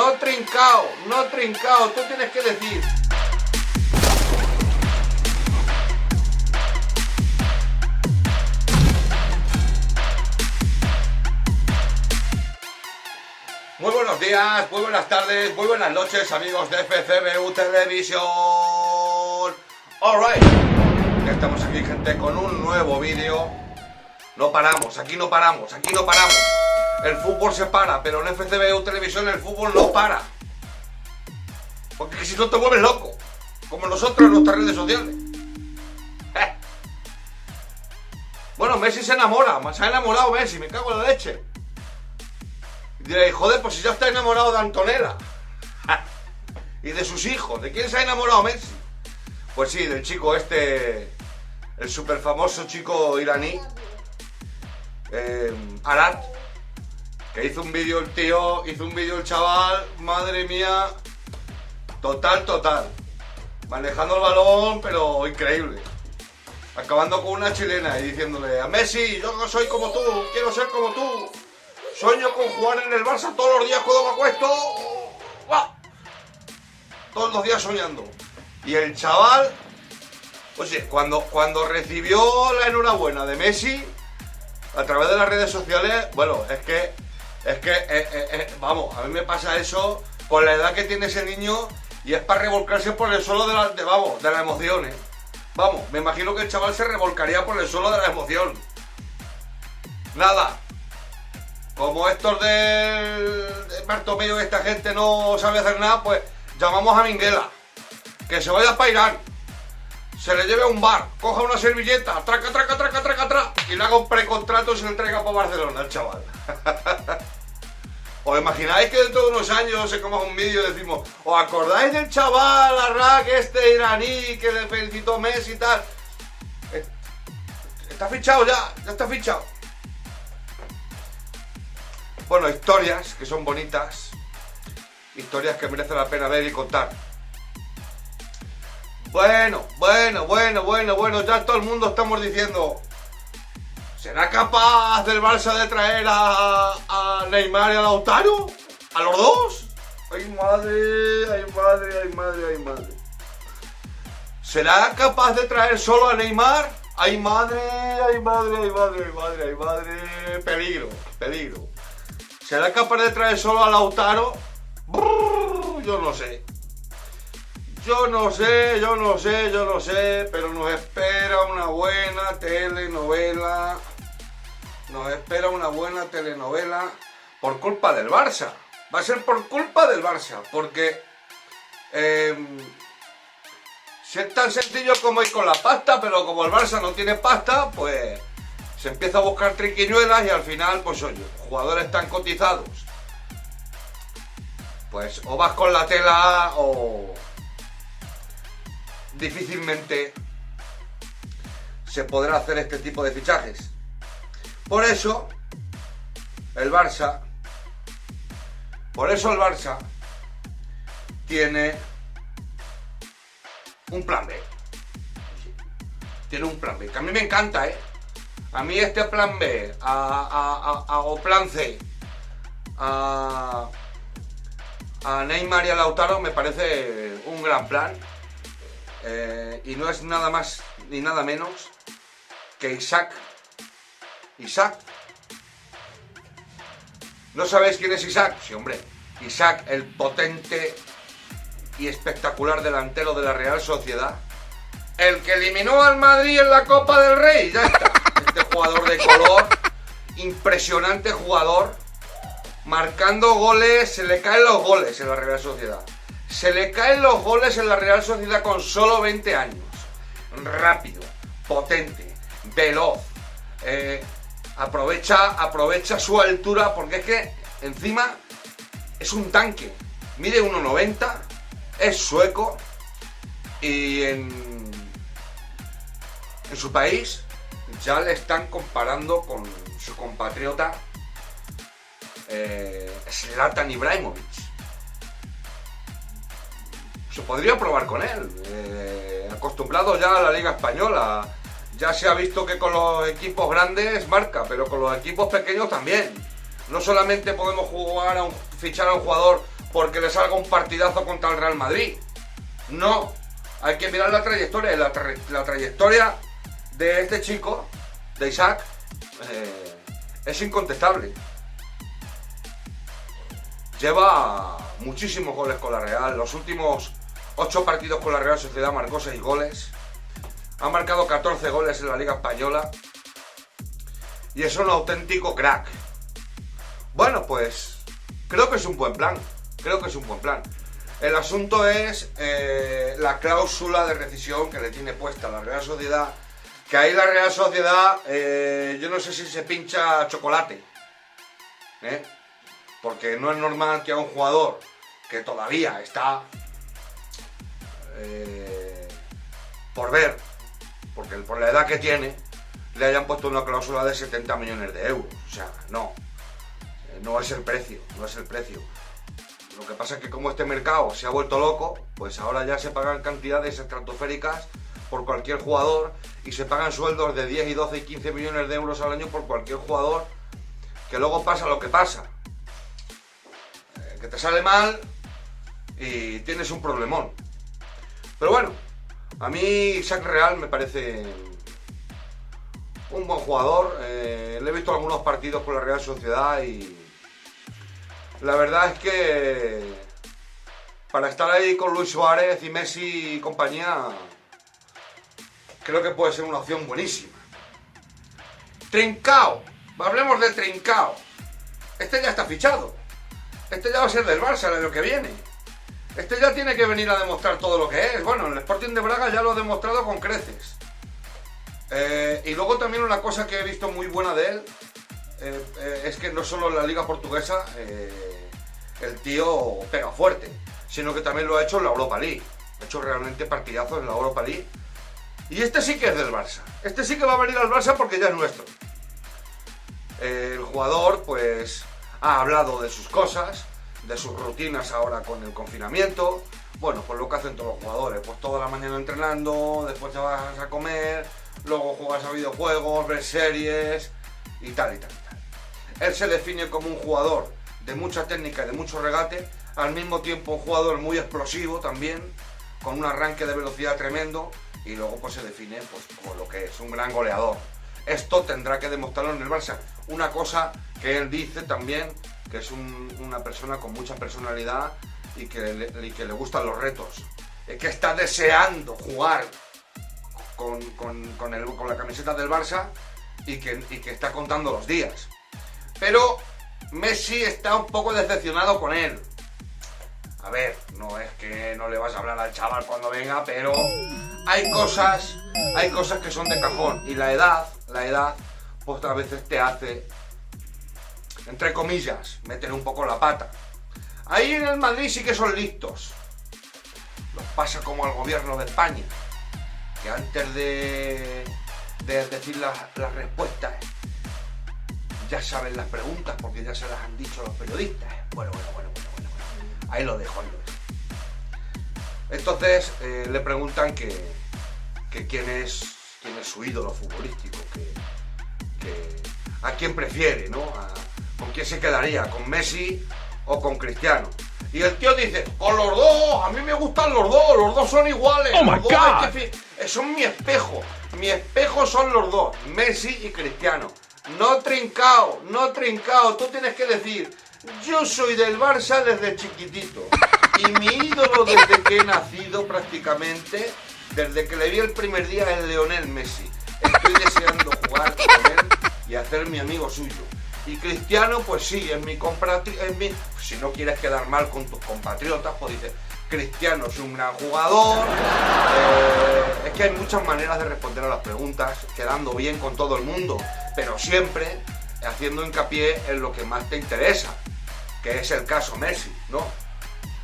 No trincao, no trincao, tú tienes que decir. Muy buenos días, muy buenas tardes, muy buenas noches, amigos de FCBU Televisión. Alright, ya estamos aquí, gente, con un nuevo vídeo. No paramos, aquí no paramos, aquí no paramos. El fútbol se para, pero en FCBU Televisión el fútbol no para. Porque si no te vuelves loco, como nosotros en nuestras redes sociales. Bueno, Messi se enamora, se ha enamorado Messi, me cago en la leche. Y diréis, joder, pues si ya está enamorado de Antonella y de sus hijos. ¿De quién se ha enamorado Messi? Pues sí, del chico este, el súper famoso chico iraní, Arat, que hizo un vídeo el tío, hizo un vídeo el chaval, madre mía, total, manejando el balón, pero increíble, acabando con una chilena y diciéndole a Messi, yo no soy como tú, quiero ser como tú, sueño con jugar en el Barça todos los días cuando me acuesto, ¡buah! Todos los días soñando. Y el chaval, oye, cuando recibió la enhorabuena de Messi a través de las redes sociales, bueno, es que vamos, a mí me pasa eso con la edad que tiene ese niño y es para revolcarse por el suelo de la emoción, ¿eh? Vamos, me imagino que el chaval se revolcaría por el suelo de la emoción. Nada, como estos de Bartomeu y esta gente no sabe hacer nada, pues llamamos a Minguela, que se vaya para Irán, se le lleve a un bar, coja una servilleta, traca, y le haga un precontrato y se le traiga para Barcelona al chaval. ¿Os imagináis que dentro de unos años se coma un vídeo y decimos, ¿os acordáis del chaval Arrak este iraní que le felicitó a Messi y tal? Está fichado ya está fichado. Bueno, historias que son bonitas, historias que merecen la pena ver y contar. Bueno, ya todo el mundo estamos diciendo, ¿será capaz del Barça de traer a Neymar y a Lautaro? ¿A los dos? ¡Ay madre! ¿Será capaz de traer solo a Neymar? ¡Ay madre! Peligro. ¿Será capaz de traer solo a Lautaro? Yo no sé, pero nos espera una buena telenovela. Por culpa del Barça. Va a ser por culpa del Barça, porque si es tan sencillo como ir con la pasta, pero como el Barça no tiene pasta, pues se empieza a buscar triquiñuelas y al final, pues oye, jugadores tan cotizados, pues o vas con la tela o difícilmente se podrá hacer este tipo de fichajes. Por eso el Barça tiene un plan B. Tiene un plan B, que a mí me encanta, ¿eh? A mí este plan B o plan C a Neymar y a Lautaro me parece un gran plan. Y no es nada más ni nada menos que Isaac. ¿No sabéis quién es Isaac? Sí, hombre. Isaac, el potente y espectacular delantero de la Real Sociedad, el que eliminó al Madrid en la Copa del Rey. Ya está. Este jugador de color, impresionante jugador, marcando goles, se le caen los goles en la Real Sociedad. Se le caen los goles en la Real Sociedad con solo 20 años. Rápido, potente, veloz. Aprovecha su altura, porque es que encima es un tanque. Mide 1,90, es sueco y en su país ya le están comparando con su compatriota Zlatan Ibrahimovic. Se podría probar con él, acostumbrado ya a la Liga Española. Ya se ha visto que con los equipos grandes marca, pero con los equipos pequeños también. No solamente podemos fichar a un jugador porque le salga un partidazo contra el Real Madrid. No, hay que mirar la trayectoria. Y la trayectoria de este chico, de Isaac, es incontestable. Lleva muchísimos goles con la Real. Los últimos 8 partidos con la Real Sociedad marcó 6 goles. Ha marcado 14 goles en la Liga Española. Y es un auténtico crack. Bueno, pues creo que es un buen plan. Creo que es un buen plan. El asunto es la cláusula de rescisión que le tiene puesta la Real Sociedad. Que ahí la Real Sociedad, yo no sé si se pincha chocolate. Porque no es normal que a un jugador que todavía está por ver, porque por la edad que tiene, le hayan puesto una cláusula de 70 millones de euros. O sea, no es el precio, no es el precio. Lo que pasa es que como este mercado se ha vuelto loco, pues ahora ya se pagan cantidades estratosféricas por cualquier jugador y se pagan sueldos de 10 y 12 y 15 millones de euros al año por cualquier jugador, que luego pasa lo que pasa. Que te sale mal y tienes un problemón. Pero bueno, a mí Isaac Real me parece un buen jugador. Le he visto algunos partidos con la Real Sociedad y la verdad es que para estar ahí con Luis Suárez y Messi y compañía, creo que puede ser una opción buenísima. Trincao, hablemos de Trincao. Este ya está fichado. Este ya va a ser del Barça el año que viene. Este ya tiene que venir a demostrar todo lo que es. Bueno, el Sporting de Braga ya lo ha demostrado con creces. Y luego también una cosa que he visto muy buena de él es que no solo en la Liga Portuguesa el tío pega fuerte, sino que también lo ha hecho en la Europa League. Ha hecho realmente partidazos en la Europa League. Y este sí que es del Barça. Este sí que va a venir al Barça porque ya es nuestro. El jugador pues ha hablado de sus cosas, de sus rutinas ahora con el confinamiento. Bueno, pues lo que hacen todos los jugadores, pues toda la mañana entrenando, después te vas a comer, luego juegas a videojuegos, ves series y tal y tal y tal. Él se define como un jugador de mucha técnica y de mucho regate, al mismo tiempo un jugador muy explosivo también, con un arranque de velocidad tremendo, y luego pues se define pues como lo que es, un gran goleador. Esto tendrá que demostrarlo en el Barça. Una cosa que él dice también, que es una persona con mucha personalidad y que le gustan los retos. Es que está deseando jugar con la camiseta del Barça y que está contando los días. Pero Messi está un poco decepcionado con él. A ver, no es que no le vas a hablar al chaval cuando venga, pero hay cosas que son de cajón. Y la edad, pues a veces te hace, entre comillas, meter un poco la pata. Ahí en el Madrid sí que son listos. Los pasa como al gobierno de España, que antes de decir las respuestas, ya saben las preguntas porque ya se las han dicho los periodistas. Bueno. Ahí lo dejo, Entonces le preguntan que quién es su ídolo futbolístico, a quién prefiere, ¿no? ¿Con quién se quedaría? ¿Con Messi o con Cristiano? Y el tío dice, con los dos, a mí me gustan los dos son iguales. ¡Oh, my God! Son mi espejo son los dos, Messi y Cristiano. No Trincao, tú tienes que decir, yo soy del Barça desde chiquitito y mi ídolo desde que he nacido prácticamente, desde que le vi el primer día, es Lionel Messi. Estoy deseando jugar con él y hacer mi amigo suyo. Y Cristiano, pues sí, si no quieres quedar mal con tus compatriotas, pues dices, Cristiano es un gran jugador. Es que hay muchas maneras de responder a las preguntas, quedando bien con todo el mundo, pero siempre haciendo hincapié en lo que más te interesa, que es el caso Messi, ¿no?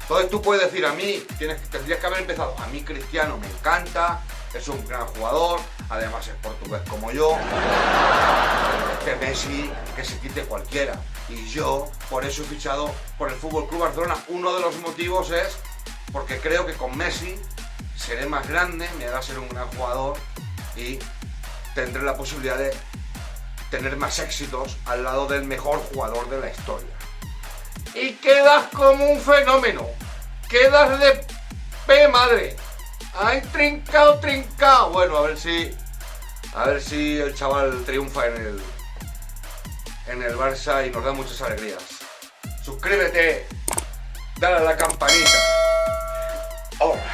Entonces tú puedes decir, a mí, tendrías que haber empezado, a mí Cristiano me encanta, es un gran jugador, además es portugués como yo, que Messi, que se quite cualquiera. Y yo, por eso he fichado por el FC Barcelona. Uno de los motivos es porque creo que con Messi seré más grande, me hará ser un gran jugador y tendré la posibilidad de tener más éxitos al lado del mejor jugador de la historia. y quedas como un fenómeno. Quedas de P madre. ¡Ay, trincao, trincao! Bueno, a ver si el chaval triunfa en el Barça y nos da muchas alegrías. Suscríbete, dale a la campanita. Ahora.